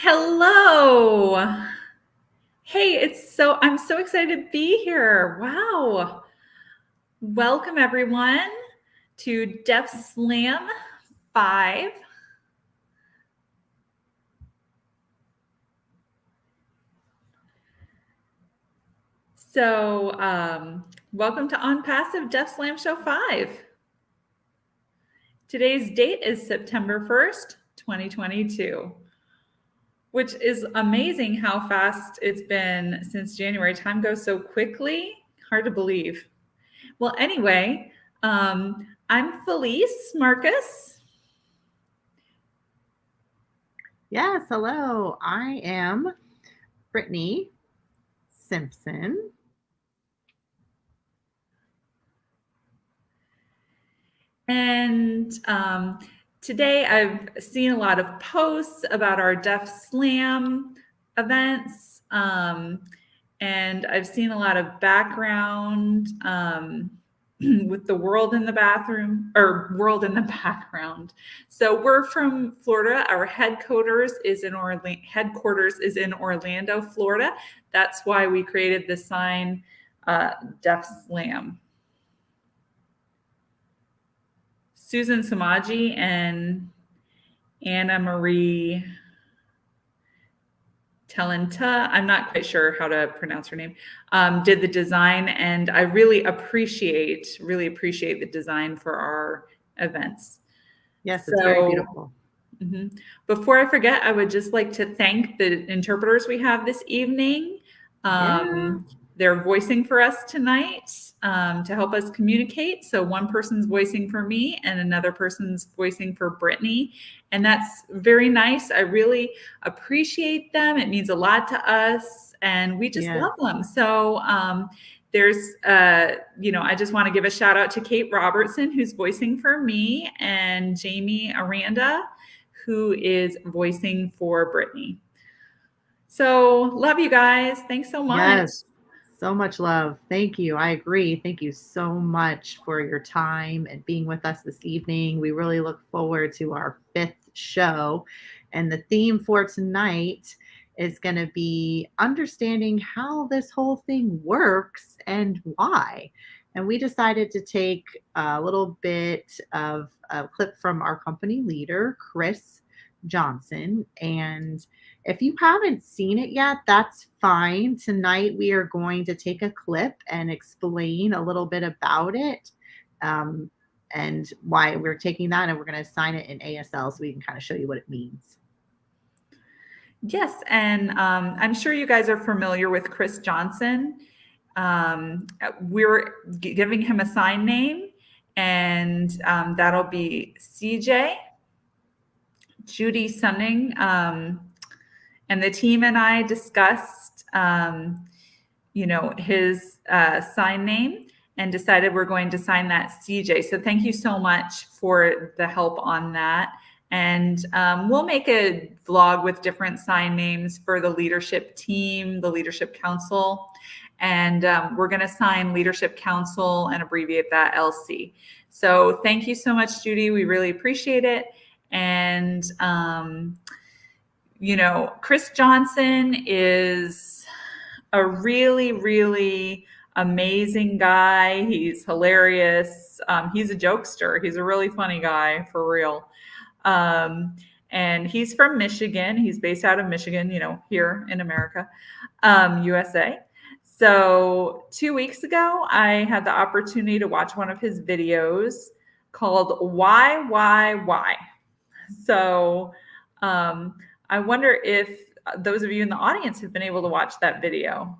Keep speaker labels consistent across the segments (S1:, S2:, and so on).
S1: Hello. Hey, I'm so excited to be here. Wow. Welcome everyone to Deaf Slam 5. Welcome to Onpassive Deaf Slam Show 5. Today's date is September 1st, 2022. Which is amazing how fast it's been since January. Time goes so quickly, hard to believe. Well, anyway, I'm Felice Marcus.
S2: Yes, hello. I am Brittany Simpson.
S1: And today I've seen a lot of posts about our Deaf Slam events. And I've seen a lot of background with the world in the bathroom or world in the background. So we're from Florida. Our headquarters is in Orlando, Florida. That's why we created the sign Deaf Slam. Susan Samaji and Anna Marie Talenta, I'm not quite sure how to pronounce her name, did the design, and I really appreciate the design for our events.
S2: Yes, it's very beautiful.
S1: Before I forget, I would just like to thank the interpreters we have this evening.
S2: Yeah.
S1: They're voicing for us tonight to help us communicate. So one person's voicing for me and another person's voicing for Brittany. And that's very nice. I really appreciate them. It means a lot to us and we just love them. So I just want to give a shout out to Kate Robertson, who's voicing for me, and Jamie Aranda, who is voicing for Brittany. So love you guys. Thanks so much.
S2: Yes, so much love. Thank you. I agree. Thank you so much for your time and being with us this evening. We really look forward to our 5th show. And the theme for tonight is going to be understanding how this whole thing works and why. And we decided to take a little bit of a clip from our company leader, Chris Johnson. And if you haven't seen it yet, that's fine. Tonight, we are going to take a clip and explain a little bit about it and why we're taking that. And we're going to assign it in ASL so we can kind of show you what it means.
S1: Yes, and I'm sure you guys are familiar with Chris Johnson. We're giving him a sign name, and that'll be CJ. Judy Sunning and the team and I discussed, his sign name and decided we're going to sign that CJ. So thank you so much for the help on that. And we'll make a vlog with different sign names for the leadership team, the leadership council. And we're going to sign leadership council and abbreviate that LC. So thank you so much, Judy. We really appreciate it. And, Chris Johnson is a really, really amazing guy. He's hilarious. He's a jokester. He's a really funny guy, for real. And he's from Michigan. He's based out of Michigan, here in America, USA. So 2 weeks ago, I had the opportunity to watch one of his videos called Why? So I wonder if those of you in the audience have been able to watch that video.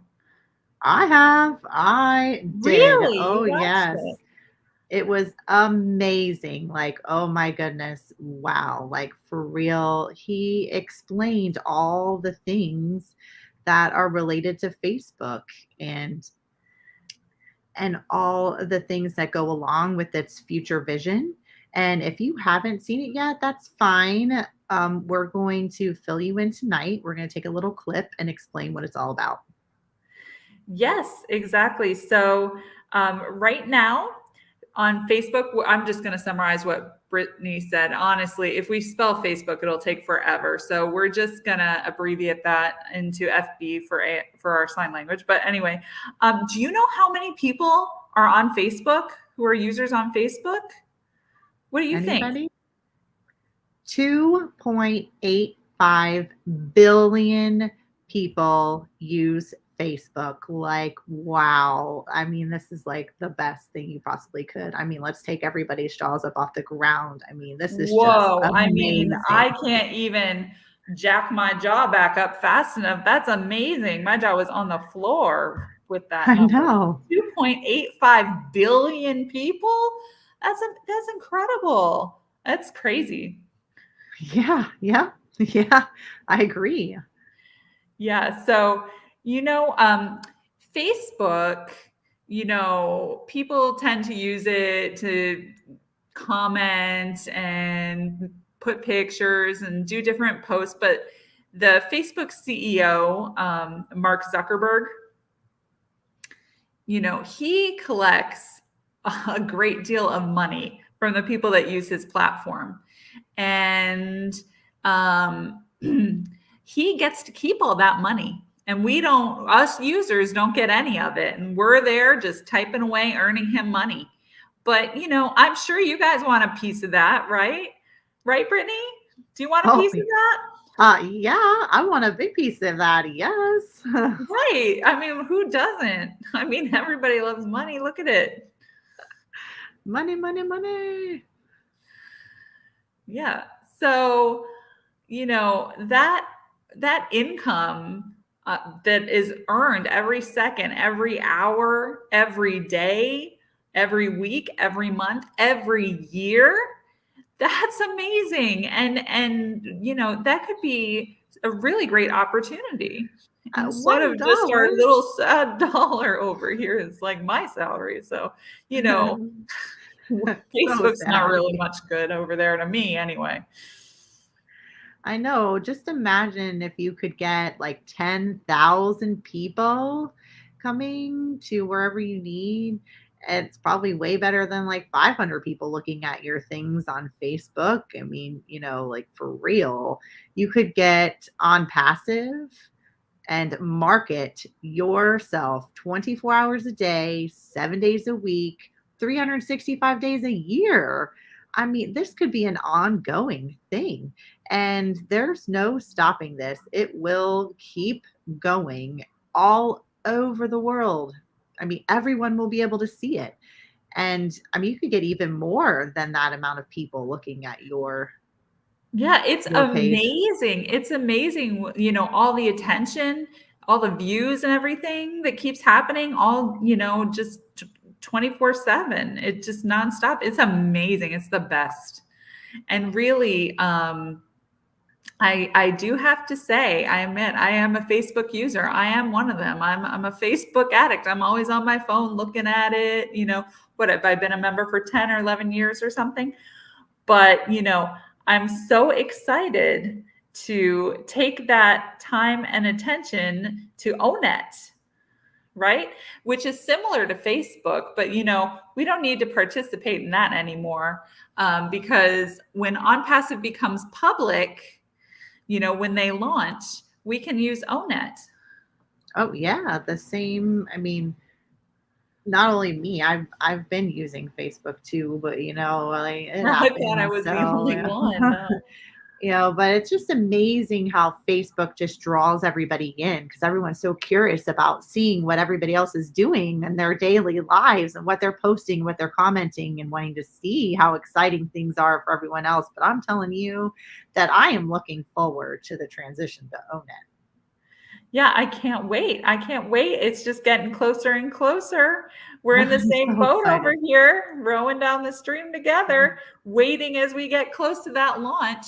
S2: I have. I did.
S1: Really?
S2: Oh, yes. It was amazing. Like, oh my goodness. Wow. Like, for real. He explained all the things that are related to Facebook and all the things that go along with its future vision. And if you haven't seen it yet, that's fine. We're going to fill you in tonight. We're going to take a little clip and explain what it's all about.
S1: Yes, exactly. So right now on Facebook, I'm just going to summarize what Brittany said, honestly, if we spell Facebook, it'll take forever. So we're just gonna abbreviate that into FB for our sign language. But anyway, do you know how many people are on Facebook who are users on Facebook? What do you think?
S2: Anybody? 2.85 billion people use Facebook. Like, wow. I mean, this is like the best thing you possibly could. I mean, let's take everybody's jaws up off the ground. I mean, this is just
S1: Whoa. I mean, I
S2: amazing.
S1: can't even jack my jaw back up fast enough. That's amazing. My jaw was on the floor with that
S2: I
S1: number.
S2: know.
S1: 2.85 billion people? That's incredible. That's crazy.
S2: Yeah, yeah, yeah. I agree.
S1: Yeah. So, Facebook, people tend to use it to comment and put pictures and do different posts. But the Facebook CEO, Mark Zuckerberg, he collects a great deal of money from the people that use his platform. And he gets to keep all that money. And us users don't get any of it. And we're there just typing away, earning him money. But, I'm sure you guys want a piece of that, right? Right, Brittany? Do you want a
S2: Oh,
S1: piece of that?
S2: yeah, I want a big piece of that. Yes.
S1: Right. I mean, who doesn't? I mean, everybody loves money. Look at it.
S2: Money, money, money.
S1: Yeah. So, that income that is earned every second, every hour, every day, every week, every month, every year, that's amazing. And that could be a really great opportunity instead of just our
S2: $1.
S1: little sad dollar over here is like my salary. So,
S2: So
S1: Facebook's not
S2: sad.
S1: really much good over there to me anyway.
S2: I know. Just imagine if you could get like 10,000 people coming to wherever you need. It's probably way better than like 500 people looking at your things on Facebook. I mean, like for real, you could get Onpassive and market yourself 24 hours a day, 7 days a week, 365 days a year. I mean, this could be an ongoing thing, and there's no stopping this. It will keep going all over the world. I mean, everyone will be able to see it. And I mean, you could get even more than that amount of people looking at
S1: Yeah, it's
S2: your page.
S1: amazing. It's amazing, all the attention, all the views and everything that keeps happening, all, just 24/7. It just nonstop. It's amazing. It's the best. And really, I do have to say, I admit, I am a Facebook user. I am one of them. I'm a Facebook addict. I'm always on my phone looking at it. What have I been a member for 10 or 11 years or something? But, I'm so excited to take that time and attention to own it, right? Which is similar to Facebook, but, we don't need to participate in that anymore because when Onpassive becomes public, when they launch, we can use Own It.
S2: Oh yeah, the same. I mean, not only me, I've been using Facebook too, but like it
S1: I thought I
S2: happens.
S1: was the
S2: So
S1: only one. No.
S2: but it's just amazing how Facebook just draws everybody in because everyone's so curious about seeing what everybody else is doing in their daily lives and what they're posting, what they're commenting, and wanting to see how exciting things are for everyone else. But I'm telling you that I am looking forward to the transition to Own It.
S1: Yeah, I can't wait. I can't wait. It's just getting closer and closer. We're in the
S2: I'm
S1: same
S2: so
S1: boat over
S2: excited.
S1: here, rowing down the stream together, waiting as we get close to that launch.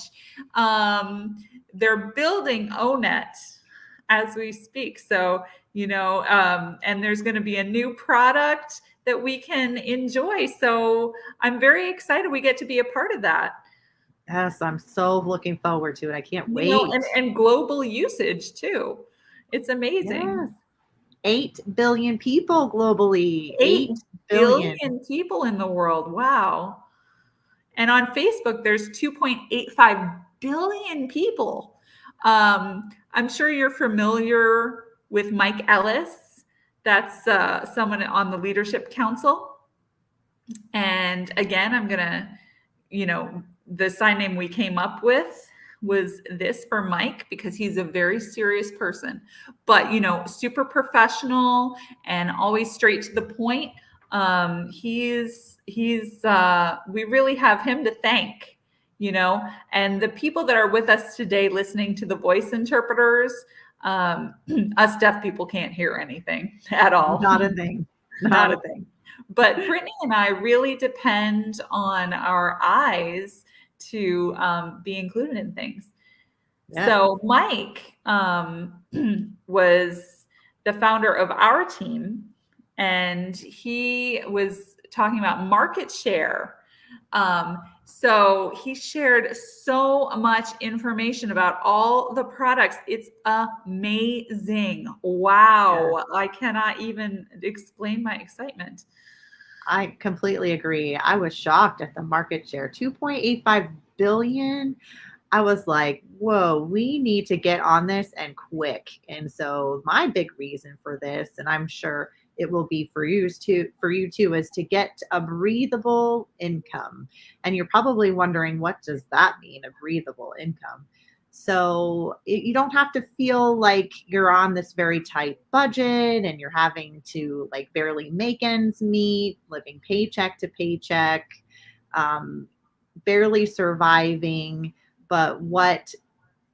S1: They're building ONET as we speak. So, and there's going to be a new product that we can enjoy. So I'm very excited we get to be a part of that.
S2: Yes, I'm so looking forward to it. I can't
S1: And,
S2: wait.
S1: and global usage too. It's amazing.
S2: Yes. 8 billion people globally.
S1: 8
S2: 8 billion.
S1: billion people in the world. Wow. And on Facebook, there's 2.85 billion people. I'm sure you're familiar with Mike Ellis. That's someone on the Leadership Council. And again, I'm going to, the sign name we came up with was this for Mike because he's a very serious person, but, super professional and always straight to the point. We really have him to thank, and the people that are with us today listening to the voice interpreters, us deaf people can't hear anything at all.
S2: Not a thing. Not a thing.
S1: But Brittany and I really depend on our eyes to be included in things. Yeah. So Mike was the founder of our team, and he was talking about market share. So he shared so much information about all the products. It's amazing. Wow. Yeah. I cannot even explain my excitement.
S2: I completely agree. I was shocked at the market share, 2.85 billion. I was like, whoa, we need to get on this and quick. And so my big reason for this, and I'm sure it will be for you too, is to get a breathable income. And you're probably wondering, what does that mean, a breathable income? So you don't have to feel like you're on this very tight budget and you're having to like barely make ends meet, living paycheck to paycheck, barely surviving. But what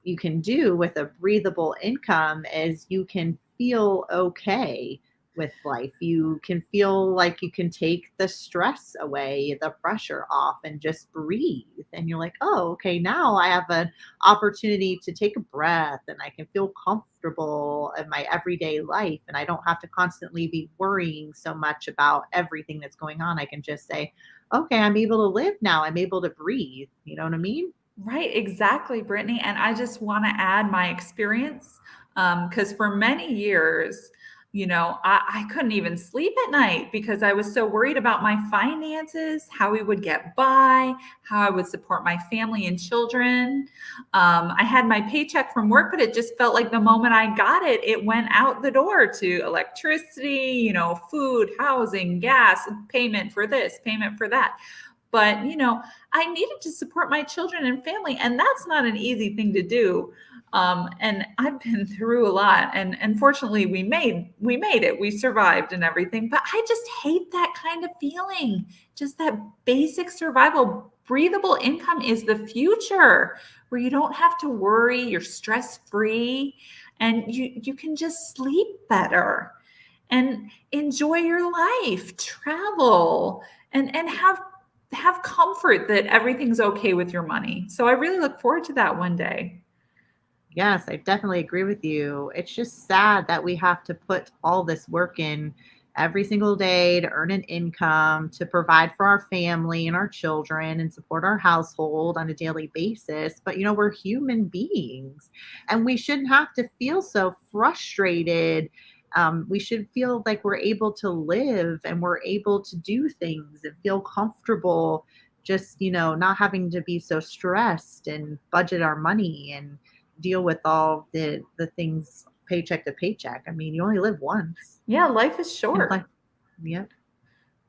S2: you can do with a breathable income is you can feel okay with life. You can feel like you can take the stress away, the pressure off, and just breathe. And you're like, oh, okay, now I have an opportunity to take a breath and I can feel comfortable in my everyday life. And I don't have to constantly be worrying so much about everything that's going on. I can just say, okay, I'm able to live now. I'm able to breathe. You know what I mean?
S1: Right, exactly, Brittany. And I just want to add my experience because for many years, I couldn't even sleep at night because I was so worried about my finances, how we would get by, how I would support my family and children. I had my paycheck from work, but it just felt like the moment I got it, it went out the door to electricity, food, housing, gas, payment for this, payment for that. But, I needed to support my children and family, and that's not an easy thing to do. And I've been through a lot, and fortunately we made it. We survived and everything, but I just hate that kind of feeling. Just that basic survival. Breathable income is the future where you don't have to worry, you're stress-free, and you can just sleep better and enjoy your life, travel, and have comfort that everything's okay with your money. So I really look forward to that one day.
S2: Yes, I definitely agree with you. It's just sad that we have to put all this work in every single day to earn an income, to provide for our family and our children and support our household on a daily basis. But, we're human beings and we shouldn't have to feel so frustrated. We should feel like we're able to live and we're able to do things and feel comfortable, just, not having to be so stressed and budget our money and deal with all the things paycheck to paycheck. I mean, you only live once.
S1: Yeah, life is short.
S2: Yeah.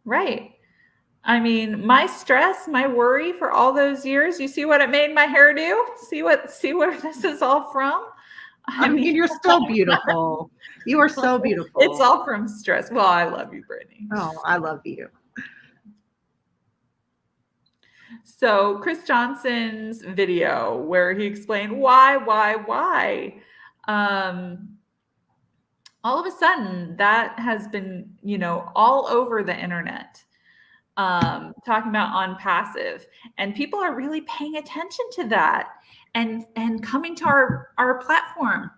S1: Right. I mean, my stress, my worry for all those years, you see what it made my hair do? See where this is all from?
S2: I mean, you're still beautiful. You are so beautiful.
S1: It's all from stress. Well, I love you, Brittany.
S2: Oh, I love you.
S1: So Chris Johnson's video where he explained why, all of a sudden that has been, all over the internet, talking about Onpassive, and people are really paying attention to that and coming to our platform.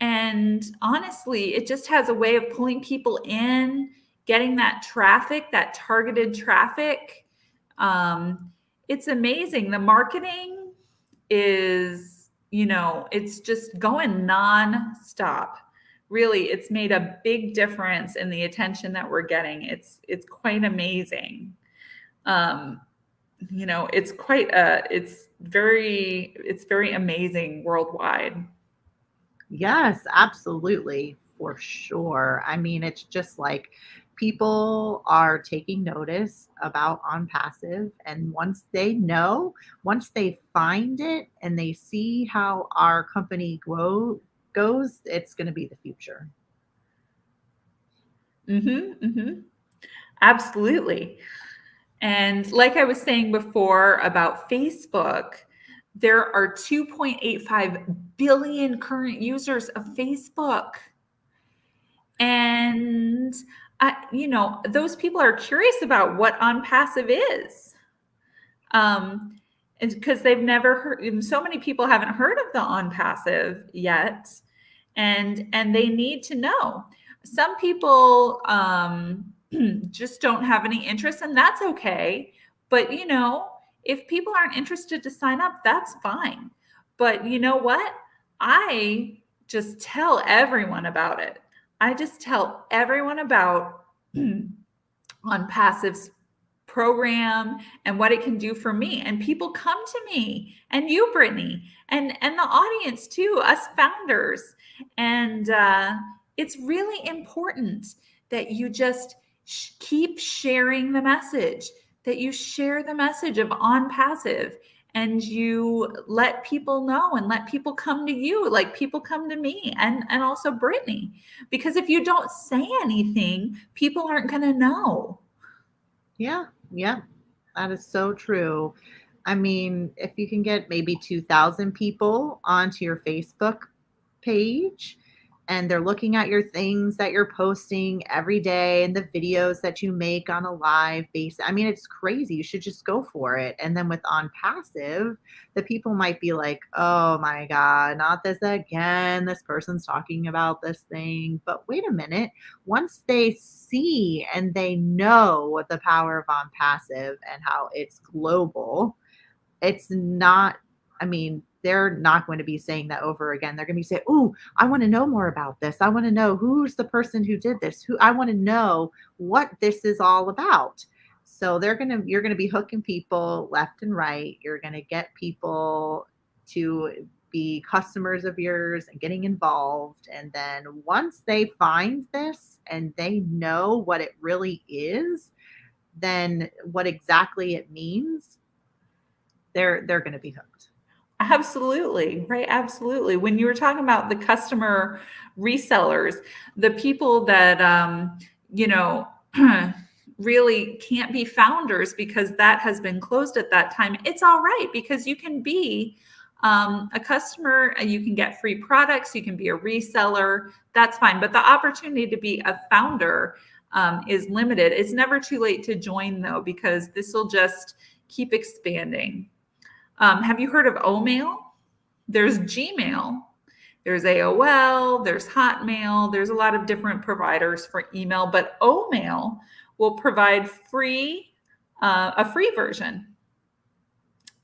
S1: And honestly, it just has a way of pulling people in, getting that traffic, that targeted traffic. It's amazing. The marketing is, it's just going nonstop. Really, it's made a big difference in the attention that we're getting. It's quite amazing. it's very amazing worldwide.
S2: Yes, absolutely, for sure. I mean, it's just like people are taking notice about On Passive, and once they find it and they see how our company goes, it's going to be the future.
S1: Absolutely. And like I was saying before about Facebook, there are 2.85 billion current users of Facebook. And those people are curious about what Onpassive is. Um, because they've never heard, so many people haven't heard of the Onpassive yet, and they need to know. Some people just don't have any interest, and that's okay. But if people aren't interested to sign up, that's fine. But you know what? I just tell everyone about it. I just tell everyone about Onpassive's program and what it can do for me, and people come to me, and you, Brittany, and the audience too, us founders. And it's really important that you just keep sharing the message, that you share the message of Onpassive, and you let people know and let people come to you, like people come to me, and also Brittany, because if you don't say anything, people aren't going to know.
S2: Yeah, yeah, that is so true. I mean, if you can get maybe 2,000 people onto your Facebook page and they're looking at your things that you're posting every day and the videos that you make on a live basis. I mean, it's crazy. You should just go for it. And then with On Passive, the people might be like, oh my God, not this again. This person's talking about this thing. But wait a minute. Once they see and they know the power of On Passive and how it's global, it's not, I mean, they're not going to be saying that over again. They're going to be saying, "Ooh, I want to know more about this. I want to know who's the person who did this. Who I want to know what this is all about." So you're going to be hooking people left and right. You're going to get people to be customers of yours and getting involved. And then once they find this and they know what it really is, then what exactly it means, they're going to be hooked.
S1: Absolutely, right? Absolutely. When you were talking about the customer resellers, the people that you know really can't be founders because that has been closed at that time, it's all right, because you can be a customer and you can get free products, you can be a reseller, that's fine. But the opportunity to be a founder is limited. It's never too late to join, though, because this will just keep expanding. Have you heard of Omail? There's Gmail, there's AOL, there's Hotmail, there's a lot of different providers for email, but Omail will provide a free version.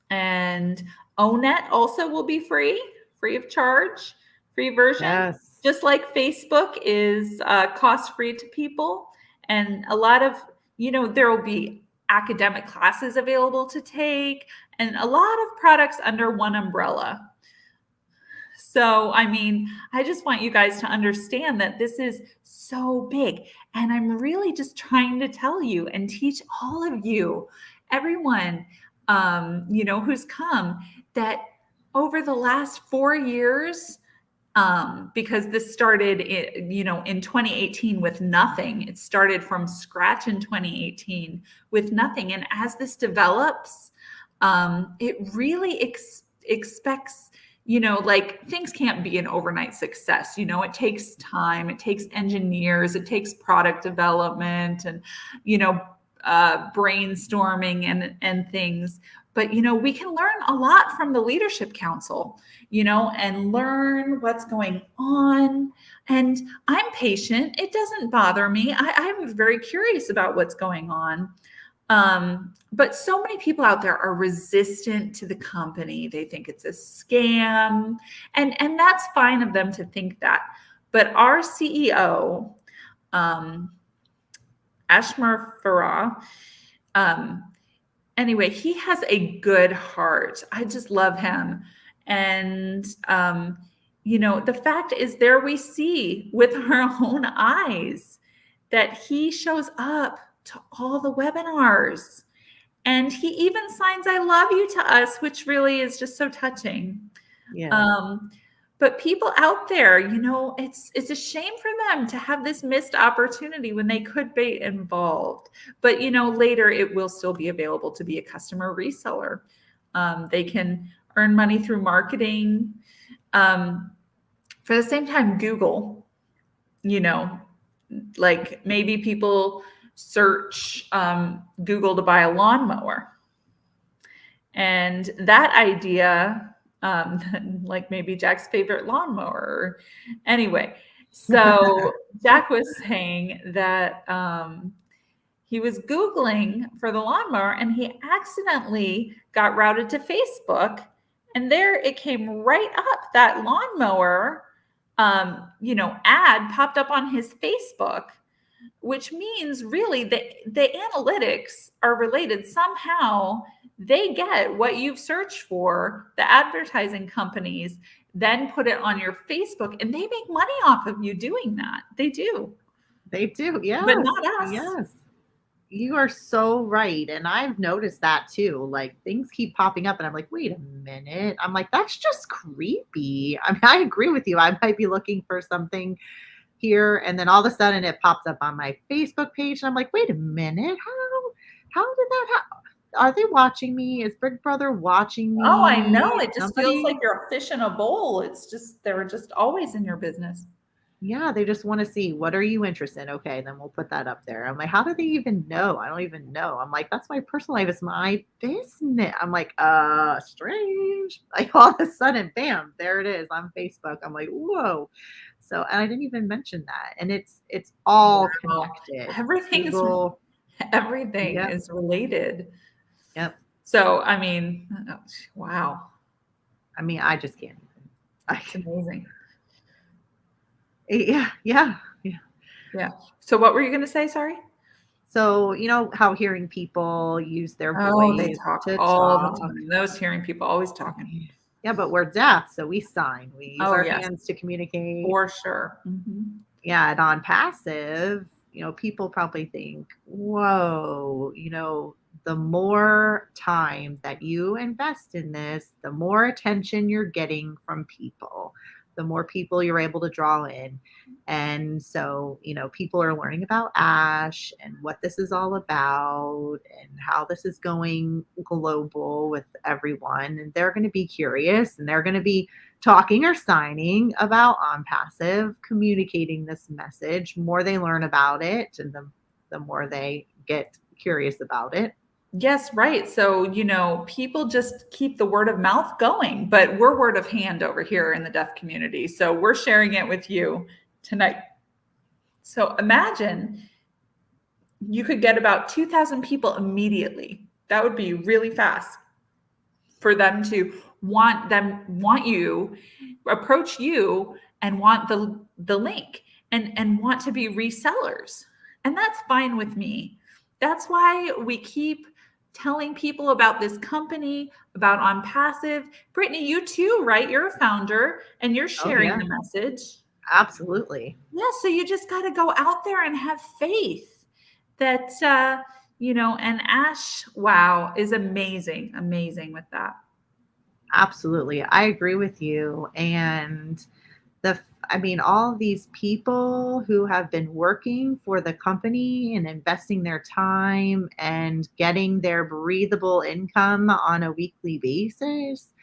S1: And Onet also will be free of charge, free version,
S2: Yes.
S1: just like Facebook is cost free to people. And a lot of, there will be academic classes available to take, and a lot of products under one umbrella. So, I mean, I just want you guys to understand that this is so big. And I'm really just trying to tell you and teach all of you, everyone, who's come, that over the last 4 years, because this started, in 2018 with nothing. It started from scratch in 2018 with nothing. And as this develops, it really expects, like things can't be an overnight success. It takes time, it takes engineers, it takes product development, and, brainstorming and things. But, we can learn a lot from the Leadership Council, and learn what's going on. And I'm patient. It doesn't bother me. I'm very curious about what's going on. But so many people out there are resistant to the company. They think it's a scam, and that's fine of them to think that. But our CEO, Ashmar Farah, anyway, he has a good heart. I just love him. And, the fact is, there we see with our own eyes that he shows up to all the webinars. And he even signs I love you to us, which really is just so touching.
S2: Yes.
S1: But people out there, it's a shame for them to have this missed opportunity when they could be involved. But later it will still be available to be a customer reseller. They can earn money through marketing. For the same time, Google, like maybe people search Google to buy a lawnmower. And that idea, like maybe Jack's favorite lawnmower. Anyway, so Jack was saying that he was Googling for the lawnmower and he accidentally got routed to Facebook. And there it came right up. That lawnmower, ad popped up on his Facebook, which means really the analytics are related somehow. They get what you've searched for, the advertising companies then put it on your Facebook and they make money off of you doing that. They do.
S2: They do. Yes.
S1: But not us.
S2: Yes. You are so right. And I've noticed that too. Like things keep popping up and I'm like, wait a minute. I'm like, that's just creepy. I mean, I agree with you. I might be looking for something here and then all of a sudden it pops up on my Facebook page and I'm like, wait a minute. How did that happen? Are they watching me? Is Big Brother watching me?
S1: Oh, I know. It just feels like you're a fish in a bowl. It's just, they're just always in your business.
S2: Yeah, they just want to see, what are you interested in? Okay, then we'll put that up there. I'm like, how do they even know? I don't even know. I'm like, that's my personal life. It's my business. I'm like, strange. Like all of a sudden, bam, there it is on Facebook. I'm like, whoa. So, and I didn't even mention that. And it's all connected.
S1: Everything
S2: Google,
S1: is related.
S2: Yep.
S1: So, I mean, wow.
S2: I mean, I just can't even.
S1: It's amazing.
S2: Yeah.
S1: So what were you going to say? Sorry.
S2: So, how hearing people use their
S1: Oh,
S2: voice
S1: they talk
S2: to
S1: all
S2: talk.
S1: the time. Those hearing people always talking.
S2: Yeah, but we're deaf, so we sign. We use our hands to communicate.
S1: For sure. Mm-hmm.
S2: Yeah, and Onpassive, people probably think, whoa, the more time that you invest in this, the more attention you're getting from people, the more people you're able to draw in. And so, people are learning about ASH and what this is all about and how this is going global with everyone. And they're going to be curious and they're going to be talking or signing about Onpassive, communicating this message. More they learn about it and the more they get curious about it.
S1: Yes, right. So, people just keep the word of mouth going, but we're word of hand over here in the deaf community. So we're sharing it with you tonight. So imagine you could get about 2,000 people immediately. That would be really fast for them to want you, approach you and want the link and want to be resellers. And that's fine with me. That's why we keep telling people about this company, about Onpassive. Brittany, you too, right? You're a founder and you're sharing the message.
S2: Absolutely.
S1: Yeah. So you just got to go out there and have faith that, and ASH, wow, is amazing with that.
S2: Absolutely. I agree with you. And all these people who have been working for the company and investing their time and getting their breathable income on a weekly basis.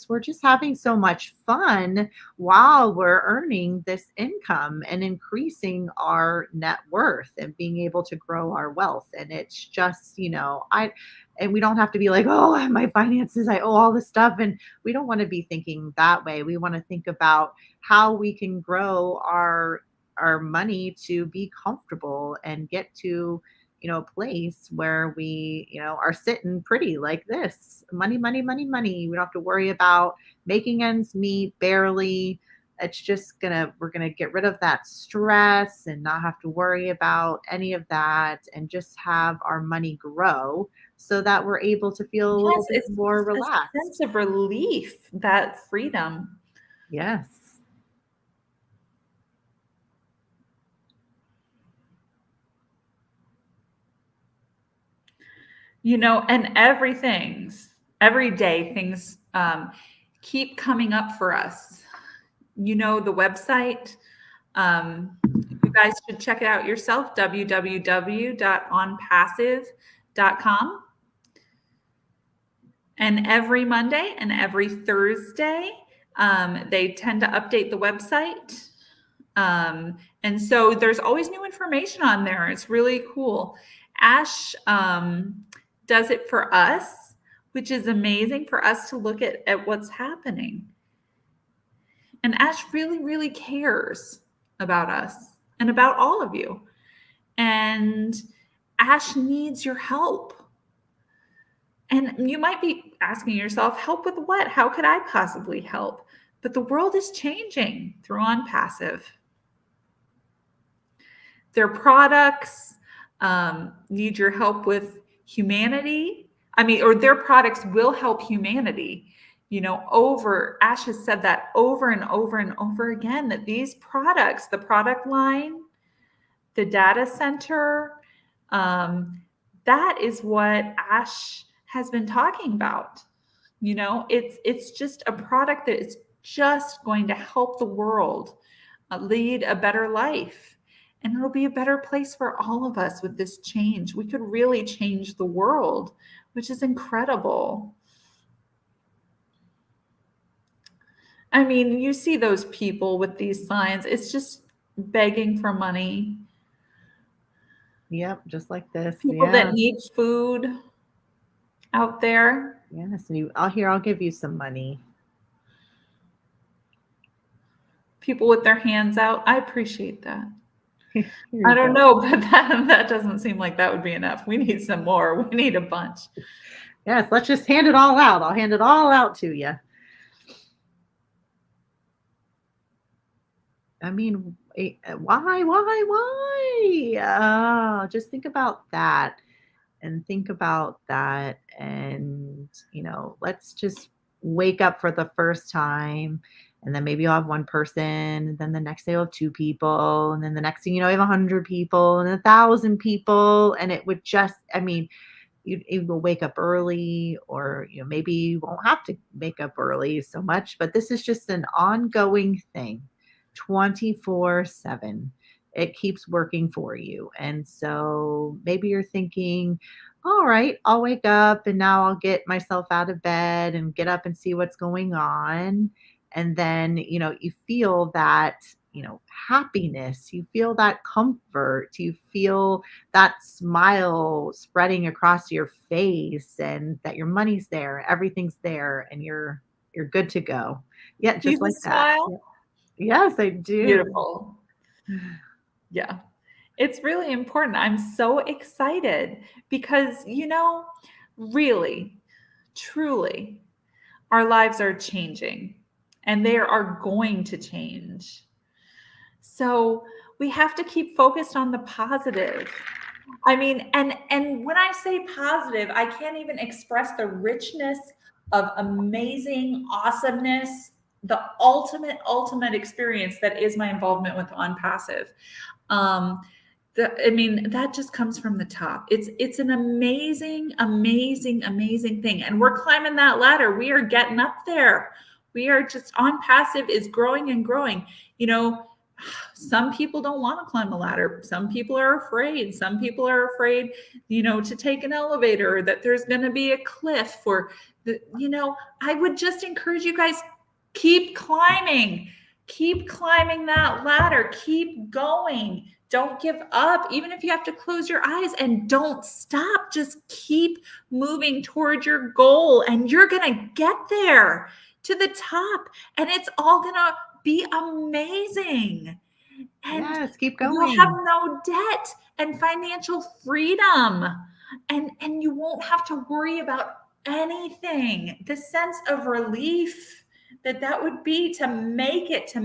S2: We're just having so much fun while we're earning this income and increasing our net worth and being able to grow our wealth. And it's just, and we don't have to be like, oh, my finances, I owe all this stuff. And we don't want to be thinking that way. We want to think about how we can grow our money to be comfortable and get to, a place where we, are sitting pretty like this. Money. We don't have to worry about making ends meet barely we're gonna get rid of that stress and not have to worry about any of that and just have our money grow so that we're able to feel a
S1: Yes,
S2: little bit
S1: it's
S2: more
S1: just a sense
S2: relaxed.
S1: of relief, that freedom.
S2: Yes.
S1: And every day things keep coming up for us. The website, you guys should check it out yourself, www.onpassive.com. And every Monday and every Thursday, they tend to update the website. And so there's always new information on there. It's really cool. Ash does it for us, which is amazing for us to look at what's happening. And Ash really, really cares about us and about all of you. And Ash needs your help. And you might be asking yourself, help with what? How could I possibly help? But the world is changing through Onpassive. Their products need your help with humanity. Or their products will help humanity. Ash has said that over and over and over again, that these products, the product line, the data center, that is what Ash has been talking about. It's just a product that is just going to help the world lead a better life. And it'll be a better place for all of us with this change. We could really change the world, which is incredible. You see those people with these signs, it's just begging for money.
S2: Yep, just like this.
S1: People that need food out there.
S2: Yes, and I'll give you some money.
S1: People with their hands out. I appreciate that.
S2: I
S1: don't know, but that doesn't seem like that would be enough. We need some more. We need a bunch.
S2: Yes, let's just hand it all out. I'll hand it all out to you. Why? Just think about that and let's just wake up for the first time, and then maybe you'll have one person, and then the next day you'll have two people, and then the next thing you have 100 people and 1,000 people, and it would just, you will wake up early, or maybe you won't have to wake up early so much, but this is just an ongoing thing, 24/7. It keeps working for you. And so maybe you're thinking, all right, I'll wake up and now I'll get myself out of bed and get up and see what's going on. And then, you feel that, happiness, you feel that comfort, you feel that smile spreading across your face, and that your money's there, everything's there, and you're good to go. Yeah,
S1: Do you
S2: just like that.
S1: smile?
S2: Yes, I do.
S1: Beautiful. Yeah. It's really important. I'm so excited because, really, truly, our lives are changing and they are going to change. So we have to keep focused on the positive. And when I say positive, I can't even express the richness of amazing awesomeness, the ultimate experience that is my involvement with Onpassive. That just comes from the top. It's an amazing, amazing, amazing thing. And we're climbing that ladder. We are getting up there. We are just Onpassive is growing and growing. Some people don't want to climb a ladder. Some people are afraid. Some people are afraid, to take an elevator, or that there's going to be a cliff, or I would just encourage you guys, keep climbing that ladder, keep going. Don't give up, even if you have to close your eyes, and don't stop. Just keep moving towards your goal, and you're going to get there to the top, and it's all going to be amazing. And
S2: yes, keep going.
S1: You'll have no debt and financial freedom, and you won't have to worry about anything. The sense of relief that would be to make it to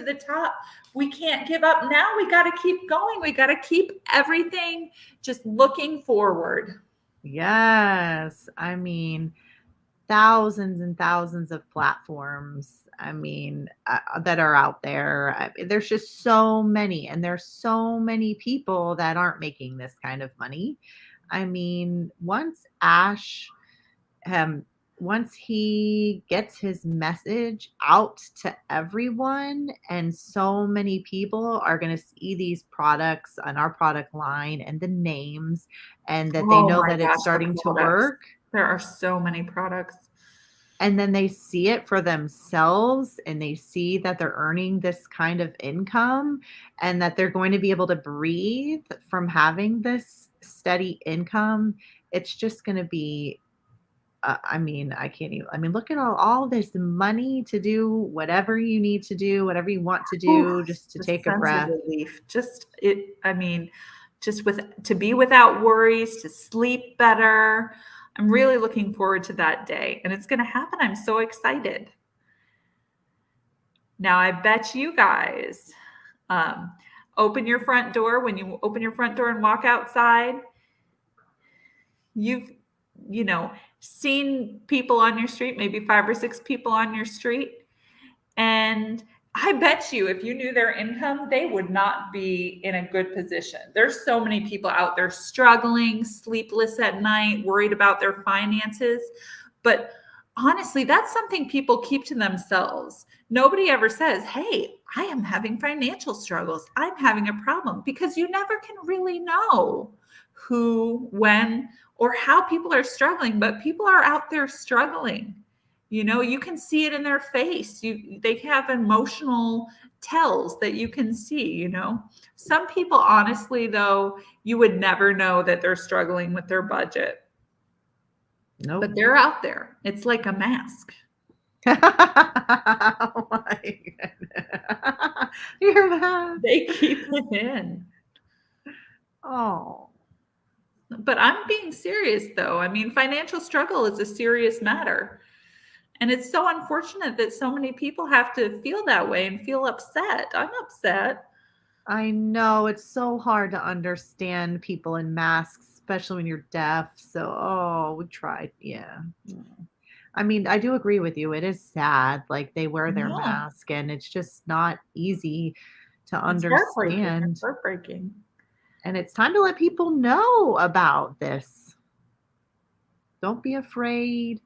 S1: the top. We can't give up now. We got to keep going. We got to keep everything just looking forward.
S2: Yes. I mean, thousands and thousands of platforms. That are out there. There's just so many, and there's so many people that aren't making this kind of money. Once um, once he gets his message out to everyone, and so many people are going to see these products on our product line and the names, and that they
S1: Oh
S2: know
S1: my
S2: that it's
S1: gosh, the
S2: starting to
S1: products.
S2: work,
S1: There are so many products.
S2: and then they see it for themselves, and they see that they're earning this kind of income, and that they're going to be able to breathe from having this steady income. It's just going to be I can't even. Look at all this money to do whatever you need to do, whatever you want to
S1: Oof,
S2: do, just to
S1: the
S2: take a
S1: sense of
S2: breath.
S1: relief. Just with to be without worries, to sleep better. I'm really looking forward to that day, and it's going to happen. I'm so excited. Now, I bet you guys open your front door. When you open your front door and walk outside, you've, you know, seen people on your street, maybe 5 or 6 people on your street. And I bet you if you knew their income, they would not be in a good position. There's so many people out there struggling, sleepless at night, worried about their finances. But honestly, that's something people keep to themselves. Nobody ever says, hey, I am having financial struggles. I'm having a problem, because you never can really know who, when, or how people are struggling, but people are out there struggling. You can see it in their face. They have emotional tells that you can see. Some people, honestly, though, you would never know that they're struggling with their budget,
S2: Nope.
S1: but they're out there. It's like a mask.
S2: Oh my goodness. Your math.
S1: They keep it in.
S2: Oh.
S1: But I'm being serious, though. I mean, financial struggle is a serious matter. And it's so unfortunate that so many people have to feel that way and feel upset. I'm upset.
S2: I know it's so hard to understand people in masks, especially when you're deaf. So, we tried. Yeah. I do agree with you. It is sad. Like, they wear their
S1: Yeah,
S2: mask, and it's just not easy to
S1: it's heartbreaking. It's
S2: understand.
S1: heartbreaking.
S2: And it's time to let people know about this. Don't be afraid,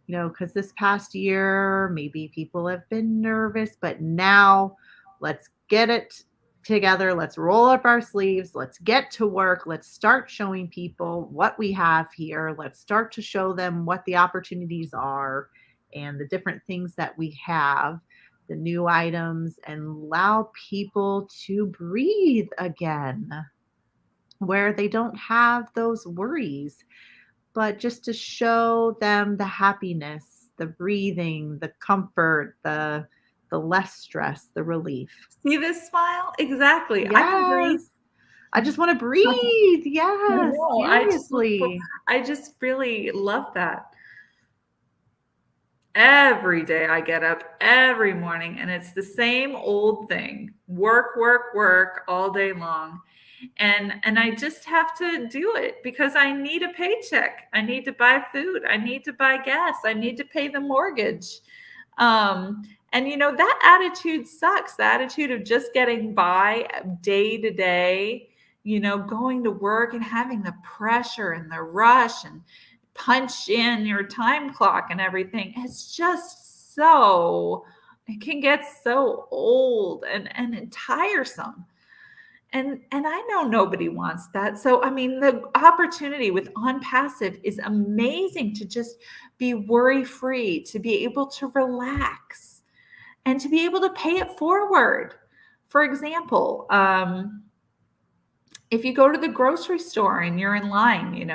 S2: because this past year, maybe people have been nervous, but now let's get it together. Let's roll up our sleeves. Let's get to work. Let's start showing people what we have here. Let's start to show them what the opportunities are and the different things that we have, the new items, and allow people to breathe again where they don't have those worries, but just to show them the happiness, the breathing, the comfort, the less stress, the relief.
S1: See this smile? Exactly. I can breathe.
S2: Yes. I just want to breathe.
S1: I
S2: Yes,
S1: know.
S2: seriously.
S1: I just really love that. Every day I get up every morning and it's the same old thing. Work, work, work all day long. And I just have to do it because I need a paycheck. I need to buy food. I need to buy gas. I need to pay the mortgage. And that attitude sucks. The attitude of just getting by day to day, going to work and having the pressure and the rush and punch in your time clock and everything. It's just it can get so old and tiresome. And I know nobody wants that. So I mean, the opportunity with Onpassive is amazing to just be worry free, to be able to relax, and to be able to pay it forward. For example, if you go to the grocery store and you're in line,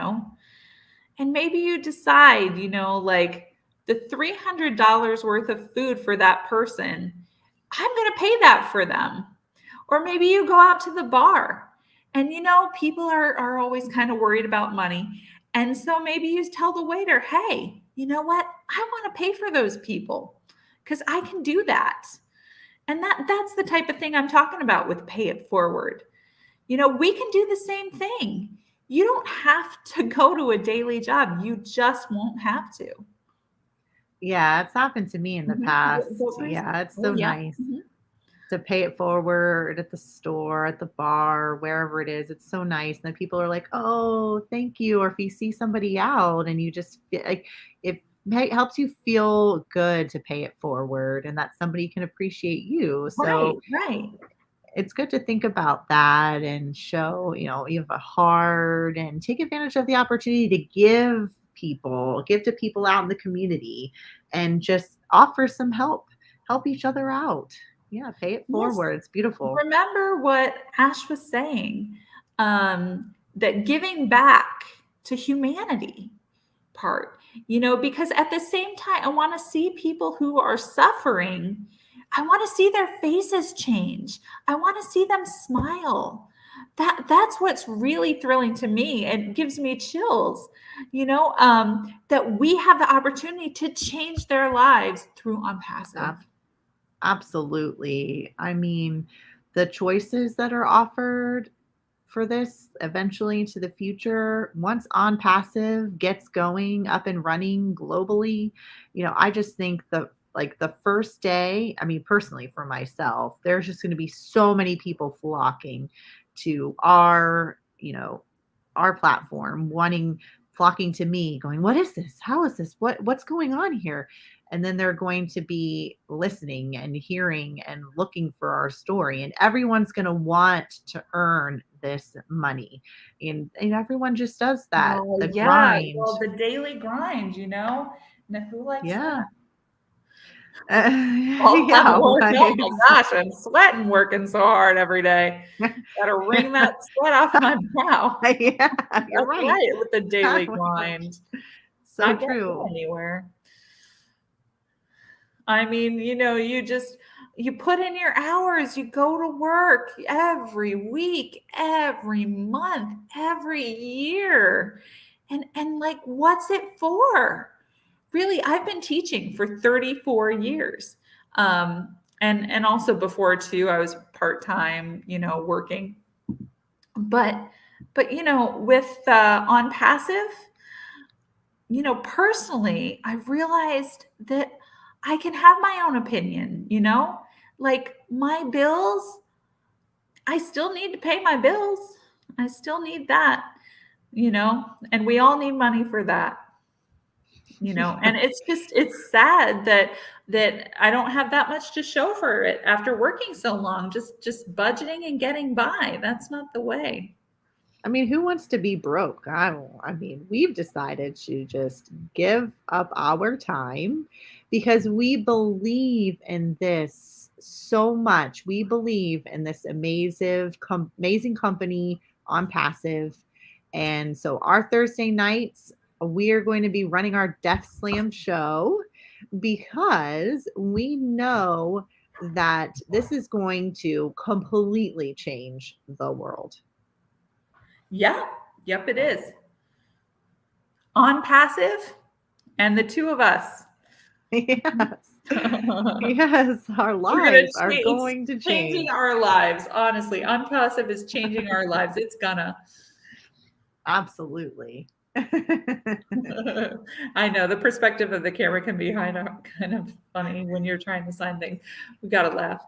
S1: and maybe you decide, like the $300 worth of food for that person, I'm going to pay that for them. Or maybe you go out to the bar and, people are always kind of worried about money. And so maybe you tell the waiter, hey, you know what? I want to pay for those people. because I can do that. And that's the type of thing I'm talking about with pay it forward. We can do the same thing. You don't have to go to a daily job. You just won't have to.
S2: Yeah, it's happened to me in the past.
S1: Go crazy.
S2: Yeah, it's
S1: Oh,
S2: so
S1: yeah.
S2: nice
S1: Mhm.
S2: to pay it forward at the store, at the bar, wherever it is. It's so nice. And then people are like, "Oh, thank you." Or if you see somebody out and you just feel like it helps you feel good to pay it forward and that somebody can appreciate you.
S1: Right,
S2: So
S1: right.
S2: it's good to think about that and show, you have a heart and take advantage of the opportunity to give to people out in the community and just offer some help each other out. Yeah, pay it
S1: Yes.
S2: forward. It's beautiful.
S1: Remember what Ash was saying, that giving back to humanity part, because at the same time, I want to see people who are suffering. I want to see their faces change. I want to see them smile. That's what's really thrilling to me and gives me chills, that we have the opportunity to change their lives through Onpassive.
S2: Absolutely. I mean, the choices that are offered for this eventually into the future, once On Passive gets going up and running globally, I just think the first day, I mean, personally for myself, there's just going to be so many people flocking to our platform, flocking to me, going, "What is this? How is this? What's going on here?" And then they're going to be listening and hearing and looking for our story. And everyone's going to want to earn this money. And everyone just does that.
S1: Oh,
S2: The
S1: yeah.
S2: grind.
S1: Well, the daily grind, Now, who likes
S2: Yeah.
S1: that? All that
S2: Yeah.
S1: work. Oh
S2: Right.
S1: my gosh, I'm sweating working so hard every day. Gotta wring that sweat off my brow.
S2: Yeah, you're
S1: That's
S2: right.
S1: right, with the daily grind.
S2: So
S1: Not gonna go
S2: true.
S1: anywhere. I mean, you put in your hours, you go to work every week, every month, every year. And like, what's it for? Really, I've been teaching for 34 years. And also before too, I was part-time, working. But with on passive, personally, I realized that I can have my own opinion, like my bills, I still need to pay my bills. I still need that, and we all need money for that, and it's sad that I don't have that much to show for it after working so long, just budgeting and getting by. That's not the way.
S2: I mean, who wants to be broke? I mean, we've decided to just give up our time because we believe in this so much. We believe in this amazing company on Passive. And so our Thursday nights, we are going to be running our Death Slam show because we know that this is going to completely change the world.
S1: Yeah, yep, it is. On passive and the two of us.
S2: Yes.
S1: We're
S2: Yes, our
S1: gonna
S2: lives are
S1: change. It's
S2: going to
S1: changing
S2: change.
S1: our lives. Honestly, Unpassive is changing our lives. It's gonna.
S2: Absolutely.
S1: I know the perspective of the camera can be kind of funny when you're trying to sign things. We gotta laugh.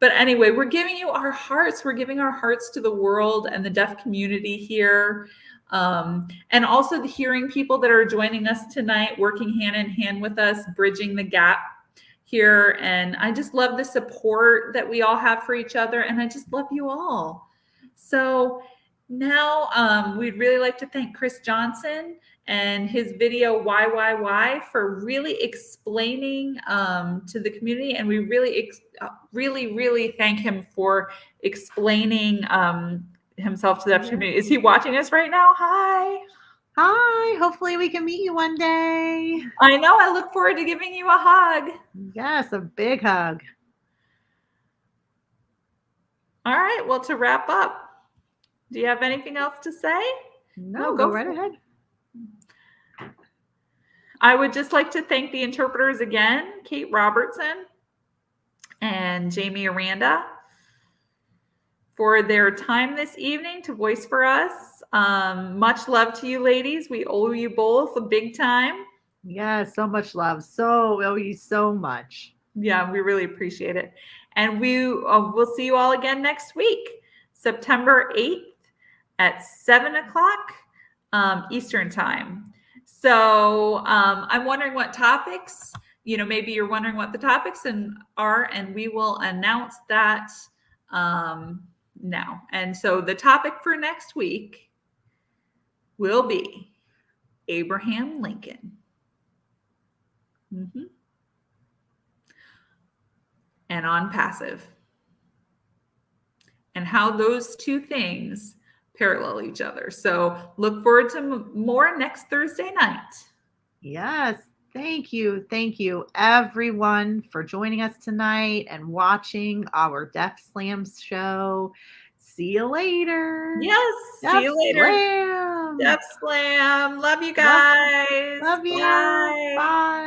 S1: But anyway, we're giving you our hearts. We're giving our hearts to the world and the deaf community here. And also the hearing people that are joining us tonight, working hand in hand with us, bridging the gap here. And I just love the support that we all have for each other. And I just love you all. So now we'd really like to thank Chris Johnson and his video Why for really explaining to the community. And we really thank him for explaining himself to the deaf community. Is he watching us right now? Hi.
S2: Hi, hopefully we can meet you one day.
S1: I know. I look forward to giving you a hug.
S2: Yes, a big hug.
S1: All right. Well, to wrap up, do you have anything else to say?
S2: No, go
S1: Go
S2: right
S1: for it.
S2: ahead.
S1: I would just like to thank the interpreters again, Kate Robertson and Jamie Aranda, for their time this evening to voice for us. Much love to you, ladies. We owe you both a big time.
S2: Yes, so much love. So owe you so much.
S1: Yeah, we really appreciate it. And we'll see you all again next week, September 8th at 7 o'clock Eastern time. So I'm wondering what topics, maybe you're wondering what the topics are, and we will announce that now. And so the topic for next week will be Abraham Lincoln. Mm-hmm. And Onpassive, and how those two things parallel each other. So look forward to more next Thursday night.
S2: Yes. Thank you. Thank you, everyone, for joining us tonight and watching our Deaf Slams show. See you later.
S1: Yes.
S2: Deaf
S1: See you later.
S2: Slam.
S1: Deaf Slam. Love you guys.
S2: Love you.
S1: Bye.
S2: Bye.